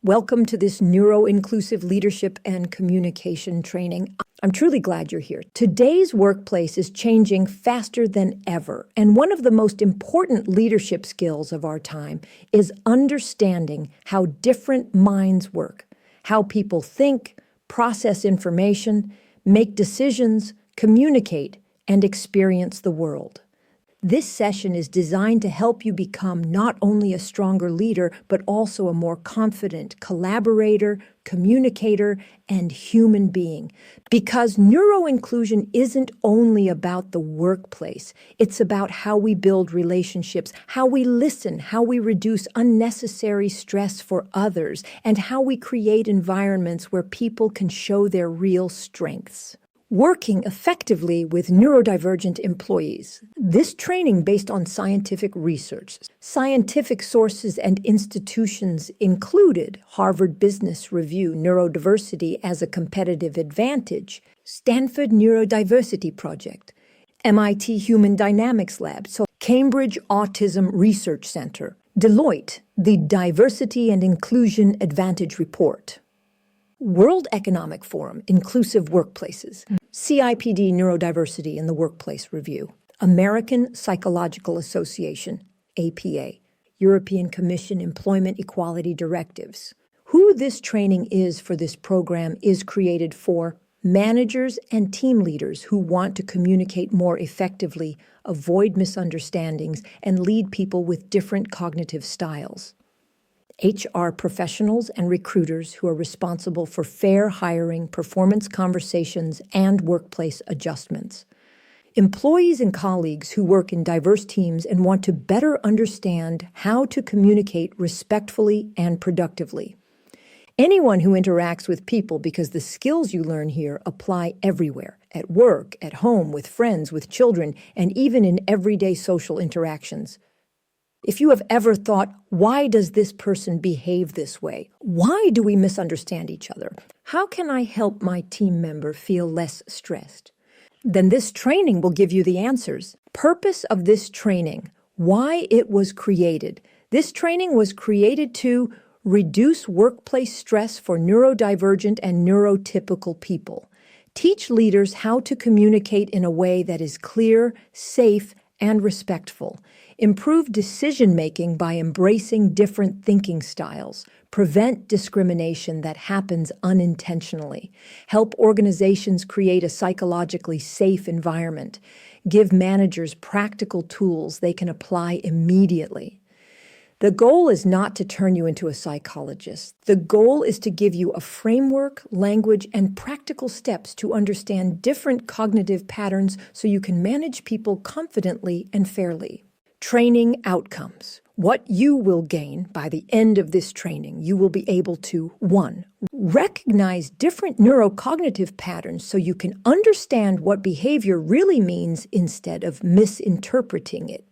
Welcome to this neuro-inclusive leadership and communication training. I'm truly glad you're here. Today's workplace is changing faster than ever, and one of the most important leadership skills of our time is understanding how different minds work, how people think, process information, make decisions, communicate, and experience the world. This session is designed to help you become not only a stronger leader, but also a more confident collaborator, communicator, and human being. Because neuro-inclusion isn't only about the workplace. It's about how we build relationships, how we listen, how we reduce unnecessary stress for others, and how we create environments where people can show their real strengths. Working effectively with neurodivergent employees. This training based on scientific research. Scientific sources and institutions included Harvard Business Review Neurodiversity as a Competitive Advantage, Stanford Neurodiversity Project, MIT Human Dynamics Lab, Cambridge Autism Research Center, Deloitte, the Diversity and Inclusion Advantage Report. World Economic Forum, Inclusive Workplaces, CIPD Neurodiversity in the Workplace Review, American Psychological Association, APA, European Commission Employment Equality Directives. Who this training is for this program is created for managers and team leaders who want to communicate more effectively, avoid misunderstandings, and lead people with different cognitive styles. HR professionals and recruiters who are responsible for fair hiring, performance conversations, and workplace adjustments. Employees and colleagues who work in diverse teams and want to better understand how to communicate respectfully and productively. Anyone who interacts with people, because the skills you learn here apply everywhere, at work, at home, with friends, with children, and even in everyday social interactions. If you have ever thought, why does this person behave this way? Why do we misunderstand each other? How can I help my team member feel less stressed? Then this training will give you the answers. Purpose of this training, why it was created. This training was created to reduce workplace stress for neurodivergent and neurotypical people. Teach leaders how to communicate in a way that is clear, safe, and respectful. Improve decision-making by embracing different thinking styles. Prevent discrimination that happens unintentionally. Help organizations create a psychologically safe environment. Give managers practical tools they can apply immediately. The goal is not to turn you into a psychologist. The goal is to give you a framework, language, and practical steps to understand different cognitive patterns so you can manage people confidently and fairly. Training outcomes. What you will gain by the end of this training, you will be able to 1. Recognize different neurocognitive patterns so you can understand what behavior really means instead of misinterpreting it.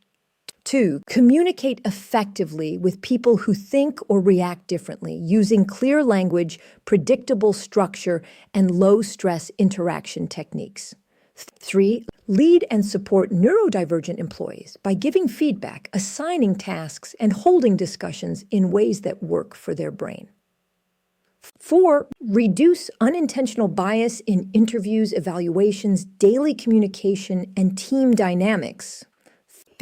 2. Communicate effectively with people who think or react differently, using clear language, predictable structure, and low-stress interaction techniques. 3. Lead and support neurodivergent employees by giving feedback, assigning tasks, and holding discussions in ways that work for their brain. 4. Reduce unintentional bias in interviews, evaluations, daily communication, and team dynamics.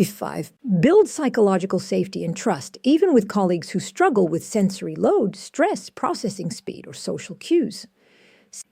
5. Build psychological safety and trust, even with colleagues who struggle with sensory load, stress, processing speed, or social cues.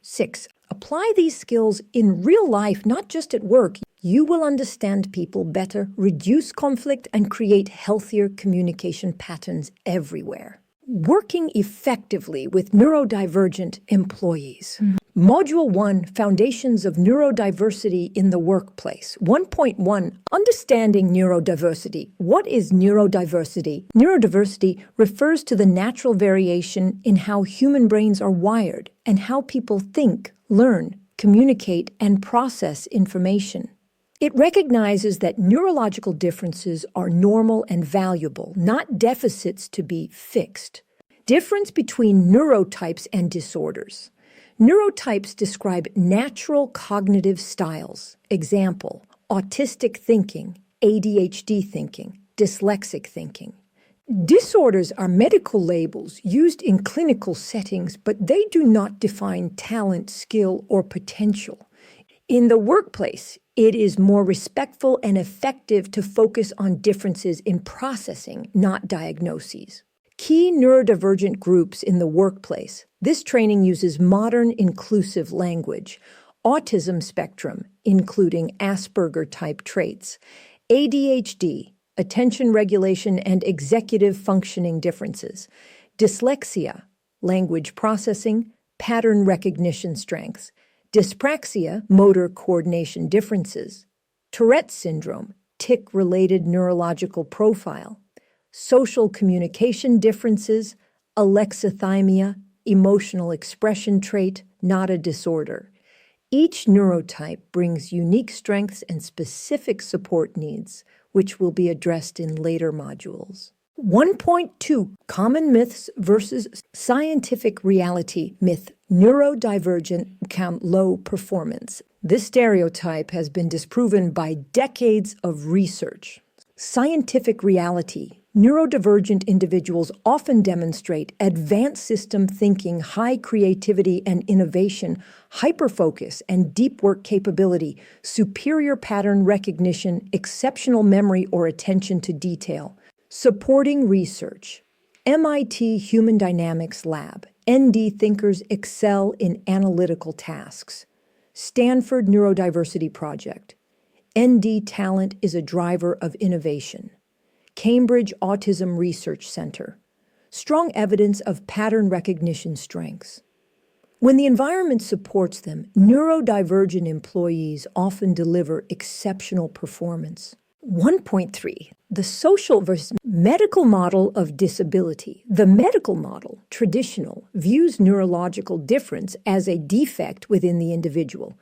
6. Apply these skills in real life, not just at work. You will understand people better, reduce conflict, and create healthier communication patterns everywhere. Working effectively with neurodivergent employees. Module 1, Foundations of Neurodiversity in the Workplace. 1.1, Understanding Neurodiversity. What is neurodiversity? Neurodiversity refers to the natural variation in how human brains are wired and how people think, learn, communicate, and process information. It recognizes that neurological differences are normal and valuable, not deficits to be fixed. Difference between neurotypes and disorders. Neurotypes describe natural cognitive styles. Example, autistic thinking, ADHD thinking, dyslexic thinking. Disorders are medical labels used in clinical settings, but they do not define talent, skill, or potential. In the workplace, it is more respectful and effective to focus on differences in processing, not diagnoses. Key neurodivergent groups in the workplace. This training uses modern, inclusive language. Autism spectrum, including Asperger-type traits. ADHD, attention regulation and executive functioning differences. Dyslexia, language processing, pattern recognition strengths. Dyspraxia, motor coordination differences. Tourette syndrome, tic-related neurological profile. Social communication differences, alexithymia, emotional expression trait, not a disorder. Each neurotype brings unique strengths and specific support needs, which will be addressed in later modules. 1.2 Common Myths versus Scientific Reality Myth. Neurodivergent count low performance. This stereotype has been disproven by decades of research. Scientific reality. Neurodivergent individuals often demonstrate advanced system thinking, high creativity and innovation, hyperfocus and deep work capability, superior pattern recognition, exceptional memory or attention to detail. Supporting research. MIT Human Dynamics Lab. ND thinkers excel in analytical tasks. Stanford Neurodiversity Project. ND talent is a driver of innovation. Cambridge Autism Research Center. Strong evidence of pattern recognition strengths. When the environment supports them, neurodivergent employees often deliver exceptional performance. 1.3. The social versus medical model of disability. The medical model, traditional, views neurological difference as a defect within the individual,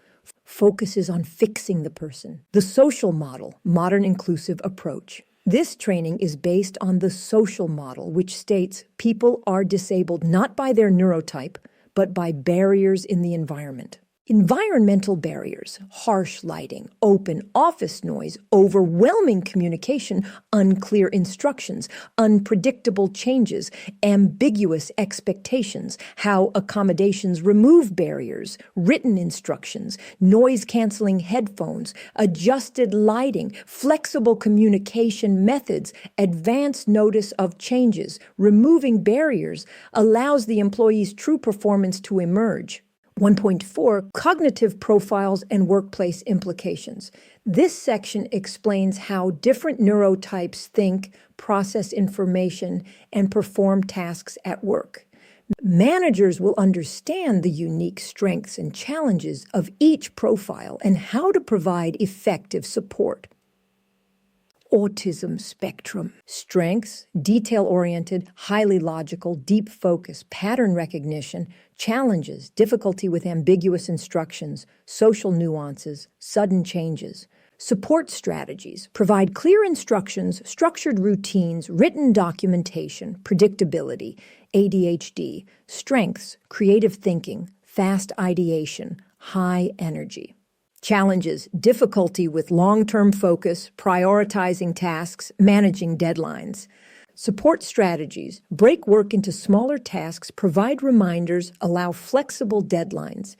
focuses on fixing the person. The social model, modern inclusive approach. This training is based on the social model, which states people are disabled not by their neurotype, but by barriers in the environment. Environmental barriers, harsh lighting, open office noise, overwhelming communication, unclear instructions, unpredictable changes, ambiguous expectations, how accommodations remove barriers, written instructions, noise-canceling headphones, adjusted lighting, flexible communication methods, advance notice of changes, removing barriers allows the employee's true performance to emerge. 1.4 Cognitive Profiles and Workplace Implications. This section explains how different neurotypes think, process information, and perform tasks at work. Managers will understand the unique strengths and challenges of each profile and how to provide effective support. Autism spectrum. Strengths, detail-oriented, highly logical, deep focus, pattern recognition, challenges, difficulty with ambiguous instructions, social nuances, sudden changes. Support strategies provide clear instructions, structured routines, written documentation, predictability, ADHD. Strengths, creative thinking, fast ideation, high energy. Challenges, difficulty with long-term focus, prioritizing tasks, managing deadlines. Support strategies, break work into smaller tasks, provide reminders, allow flexible deadlines.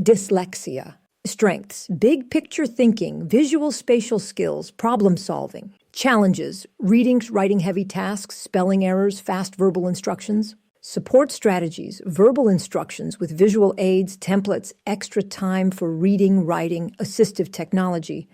Dyslexia. Strengths, big picture thinking, visual spatial skills, problem solving. Challenges, reading, writing heavy tasks, spelling errors, fast verbal instructions. Support strategies, verbal instructions with visual aids, templates, extra time for reading, writing, assistive technology.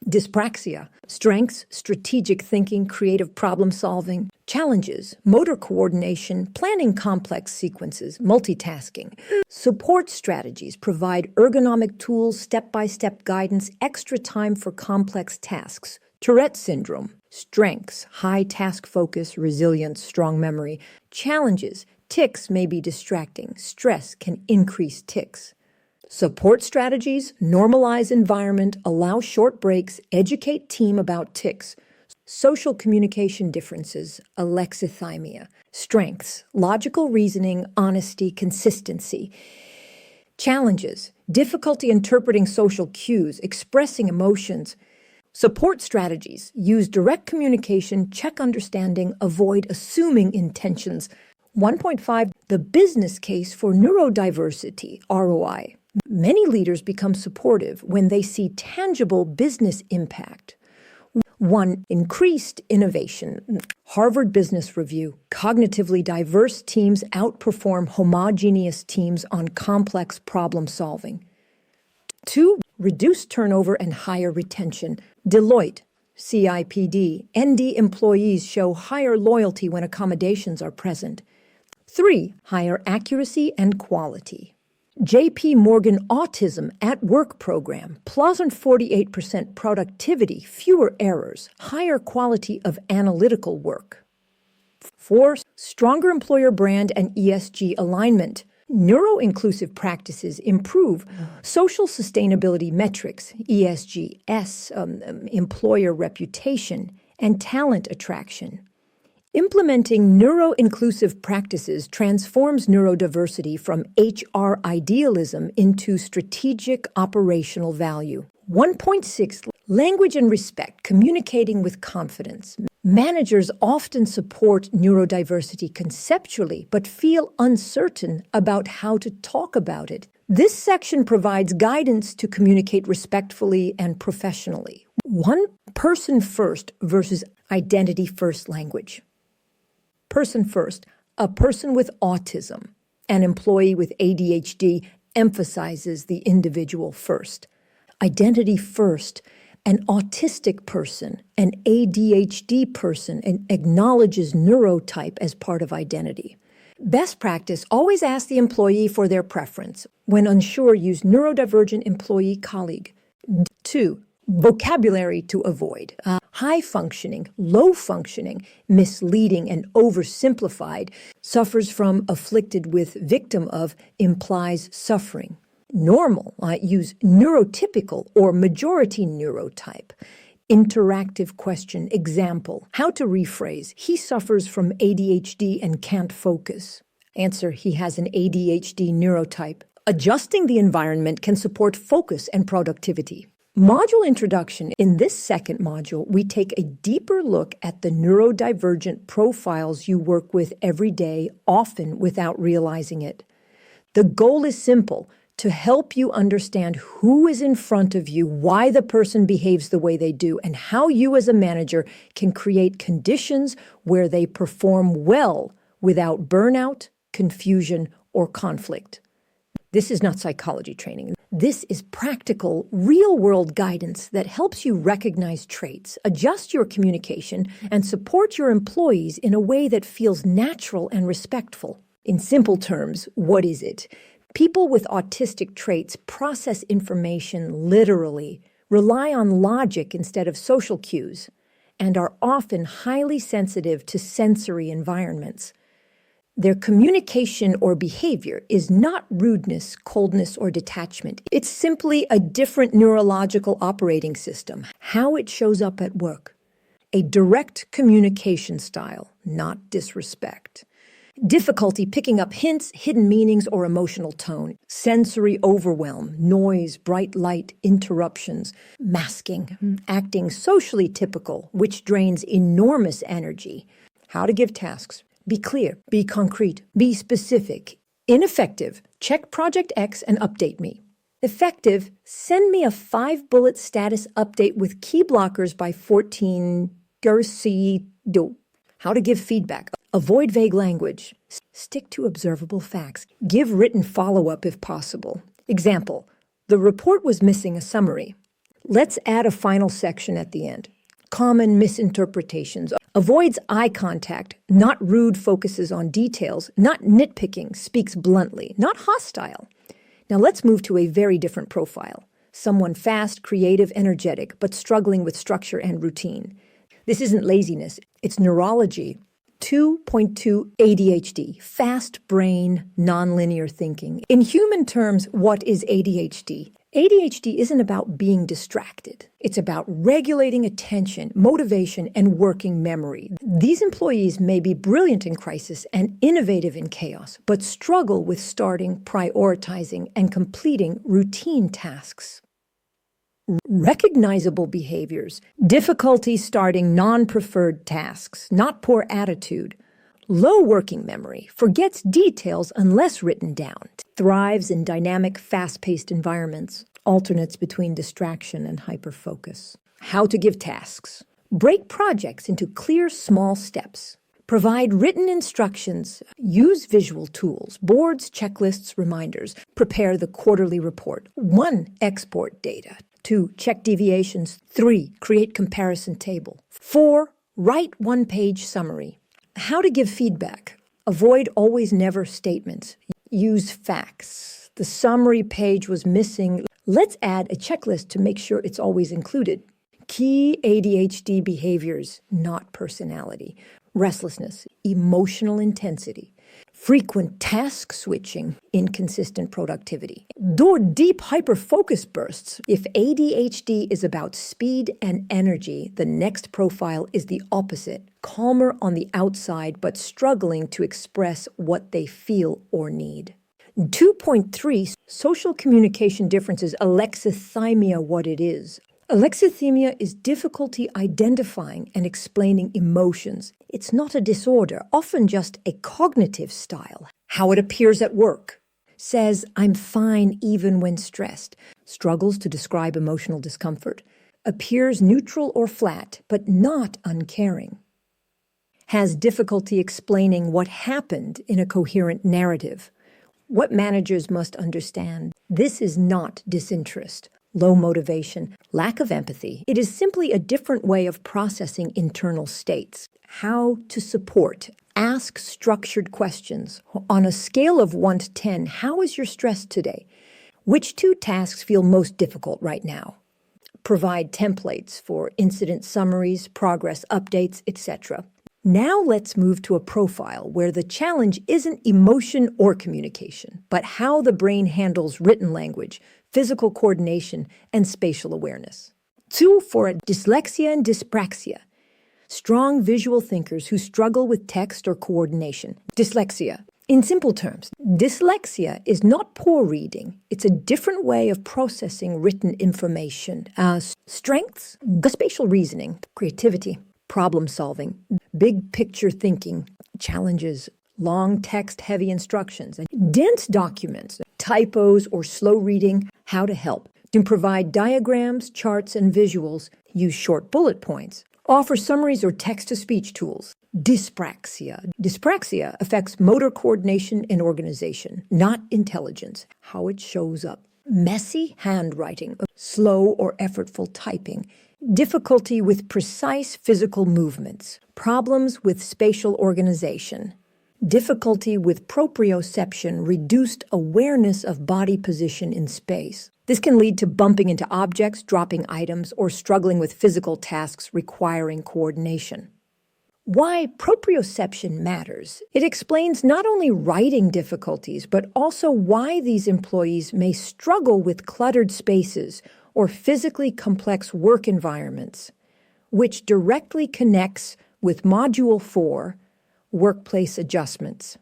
Dyspraxia, strengths, strategic thinking, creative problem solving. Challenges, motor coordination, planning complex sequences, multitasking. Support strategies provide ergonomic tools, step-by-step guidance, extra time for complex tasks. Tourette syndrome, strengths, high task focus, resilience, strong memory. Challenges, tics may be distracting. Stress can increase tics. Support strategies, normalize environment, allow short breaks, educate team about tics. Social communication differences, alexithymia. Strengths, logical reasoning, honesty, consistency. Challenges, difficulty interpreting social cues, expressing emotions. Support strategies. Use direct communication, check understanding, avoid assuming intentions. 1.5. The business case for neurodiversity, ROI. Many leaders become supportive when they see tangible business impact. 1. Increased innovation. Harvard Business Review. Cognitively diverse teams outperform homogeneous teams on complex problem solving. 2. Reduced turnover and higher retention. Deloitte, CIPD, ND employees show higher loyalty when accommodations are present. 3. Higher accuracy and quality. JP Morgan Autism at Work program, +48% productivity, fewer errors, higher quality of analytical work. 4. Stronger employer brand and ESG alignment. Neuro-inclusive practices improve social sustainability metrics, ESG, employer reputation, and talent attraction. Implementing neuro-inclusive practices transforms neurodiversity from HR idealism into strategic operational value. 1.6. Language and respect, communicating with confidence. Managers often support neurodiversity conceptually, but feel uncertain about how to talk about it. This section provides guidance to communicate respectfully and professionally. 1. Person first versus identity first language. Person first. A person with autism, an employee with ADHD, emphasizes the individual first. Identity first. An autistic person, an ADHD person, acknowledges neurotype as part of identity. Best practice, always ask the employee for their preference. When unsure, use neurodivergent employee colleague. 2. Vocabulary to avoid. High functioning, low functioning, misleading, and oversimplified, suffers from, afflicted with, victim of, implies suffering. Normal, use neurotypical or majority neurotype. Interactive question, example, how to rephrase, he suffers from ADHD and can't focus. Answer, he has an ADHD neurotype. Adjusting the environment can support focus and productivity. Module introduction. In this second module, we take a deeper look at the neurodivergent profiles you work with every day, often without realizing it. The goal is simple: to help you understand who is in front of you, why the person behaves the way they do, and how you as a manager can create conditions where they perform well without burnout, confusion, or conflict. This is not psychology training. This is practical, real-world guidance that helps you recognize traits, adjust your communication, and support your employees in a way that feels natural and respectful. In simple terms, what is it? People with autistic traits process information literally, rely on logic instead of social cues, and are often highly sensitive to sensory environments. Their communication or behavior is not rudeness, coldness, or detachment. It's simply a different neurological operating system, how it shows up at work. A direct communication style, not disrespect. Difficulty picking up hints, hidden meanings, or emotional tone. Sensory overwhelm, noise, bright light, interruptions. Masking, acting socially typical, which drains enormous energy. How to give tasks. Be clear, be concrete, be specific. Ineffective, check Project X and update me. Effective, send me a 5-bullet status update with key blockers by 14 Garcia. How to give feedback. Avoid vague language. Stick to observable facts. Give written follow-up if possible. Example, the report was missing a summary. Let's add a final section at the end. Common misinterpretations. Avoids eye contact, not rude, focuses on details, not nitpicking, speaks bluntly, not hostile. Now let's move to a very different profile. Someone fast, creative, energetic, but struggling with structure and routine. This isn't laziness, it's neurology. 2.2 ADHD, fast brain, nonlinear thinking. In human terms, what is ADHD? ADHD isn't about being distracted. It's about regulating attention, motivation, and working memory. These employees may be brilliant in crisis and innovative in chaos, but struggle with starting, prioritizing, and completing routine tasks. Recognizable behaviors, difficulty starting non-preferred tasks, not poor attitude. Low working memory, forgets details unless written down. Thrives in dynamic, fast-paced environments. Alternates between distraction and hyperfocus. How to give tasks. Break projects into clear, small steps. Provide written instructions. Use visual tools, boards, checklists, reminders. Prepare the quarterly report. 1. Export data. 2. Check deviations. 3. Create comparison table. 4. Write one-page summary. How to give feedback. Avoid always never statements. Use facts. The summary page was missing. Let's add a checklist to make sure it's always included. Key ADHD behaviors, not personality. Restlessness, emotional intensity. Frequent task switching, inconsistent productivity. Deep hyperfocus bursts. If ADHD is about speed and energy, the next profile is the opposite. Calmer on the outside, but struggling to express what they feel or need. 2.3, social communication differences, alexithymia, what it is. Alexithymia is difficulty identifying and explaining emotions. It's not a disorder, often just a cognitive style. How it appears at work. Says, I'm fine even when stressed. Struggles to describe emotional discomfort. Appears neutral or flat, but not uncaring. Has difficulty explaining what happened in a coherent narrative. What managers must understand, this is not disinterest. Low motivation, lack of empathy. It is simply a different way of processing internal states. How to support. Ask structured questions. On a scale of 1 to 10, how is your stress today? Which 2 tasks feel most difficult right now? Provide templates for incident summaries, progress updates, etc. Now let's move to a profile where the challenge isn't emotion or communication, but how the brain handles written language, physical coordination, and spatial awareness. 2 for dyslexia and dyspraxia. Strong visual thinkers who struggle with text or coordination. Dyslexia. In simple terms, dyslexia is not poor reading. It's a different way of processing written information. Strengths, spatial reasoning, creativity, problem solving, big picture thinking, challenges, long text-heavy instructions, dense documents, typos or slow reading, how to help. To provide diagrams, charts, and visuals, use short bullet points. Offer summaries or text-to-speech tools. Dyspraxia. Dyspraxia affects motor coordination and organization, not intelligence, how it shows up. Messy handwriting, slow or effortful typing, difficulty with precise physical movements, problems with spatial organization, difficulty with proprioception, reduced awareness of body position in space. This can lead to bumping into objects, dropping items, or struggling with physical tasks requiring coordination. Why proprioception matters. It explains not only writing difficulties, but also why these employees may struggle with cluttered spaces or physically complex work environments, which directly connects with Module 4, Workplace Adjustments.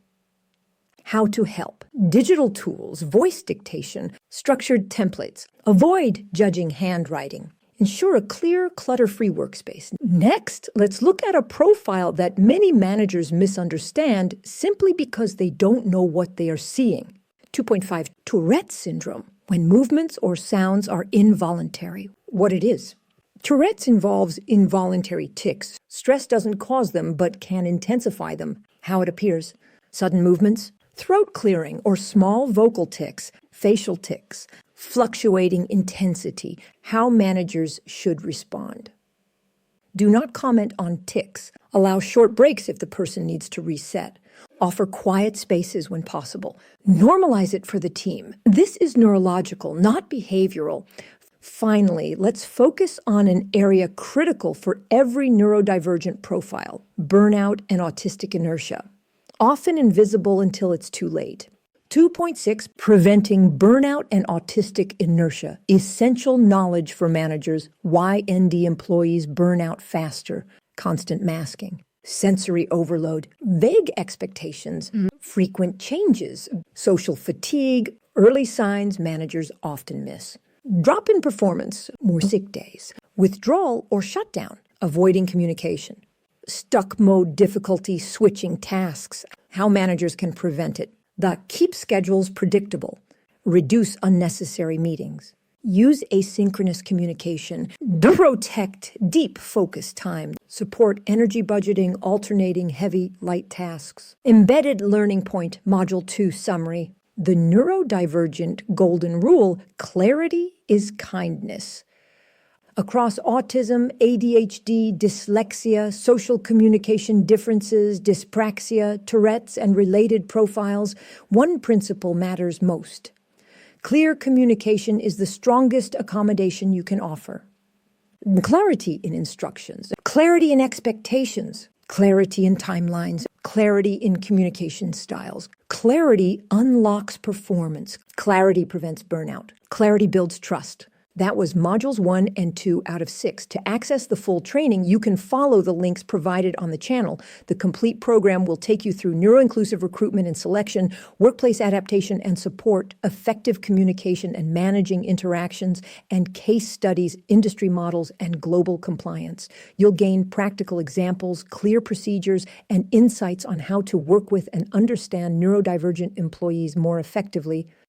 How to help. Digital tools, voice dictation, structured templates. Avoid judging handwriting. Ensure a clear, clutter-free workspace. Next, let's look at a profile that many managers misunderstand simply because they don't know what they are seeing. 2.5, Tourette syndrome, when movements or sounds are involuntary. What it is. Tourette's involves involuntary tics. Stress doesn't cause them, but can intensify them. How it appears. Sudden movements, throat clearing or small vocal tics, facial tics, fluctuating intensity, how managers should respond. Do not comment on tics. Allow short breaks if the person needs to reset. Offer quiet spaces when possible. Normalize it for the team. This is neurological, not behavioral. Finally, let's focus on an area critical for every neurodivergent profile, burnout and autistic inertia, often invisible until it's too late. 2.6, Preventing burnout and autistic inertia, essential knowledge for managers, why ND employees burn out faster, constant masking, sensory overload, vague expectations, frequent changes, social fatigue, early signs managers often miss. Drop in performance, more sick days. Withdrawal or shutdown, avoiding communication. Stuck mode difficulty, switching tasks, how managers can prevent it. The keep schedules predictable. Reduce unnecessary meetings. Use asynchronous communication. Protect deep focus time. Support energy budgeting, alternating heavy, light tasks. Embedded Learning Point, Module 2 Summary. The Neurodivergent Golden Rule, clarity is kindness. Across autism, ADHD, dyslexia, social communication differences, dyspraxia, Tourette's, and related profiles, one principle matters most. Clear communication is the strongest accommodation you can offer. Clarity in instructions, clarity in expectations, clarity in timelines, clarity in communication styles. Clarity unlocks performance. Clarity prevents burnout. Clarity builds trust. That was modules 1 and 2 out of 6. To access the full training, you can follow the links provided on the channel. The complete program will take you through neuro-inclusive recruitment and selection, workplace adaptation and support, effective communication and managing interactions, and case studies, industry models, and global compliance. You'll gain practical examples, clear procedures, and insights on how to work with and understand neurodivergent employees more effectively.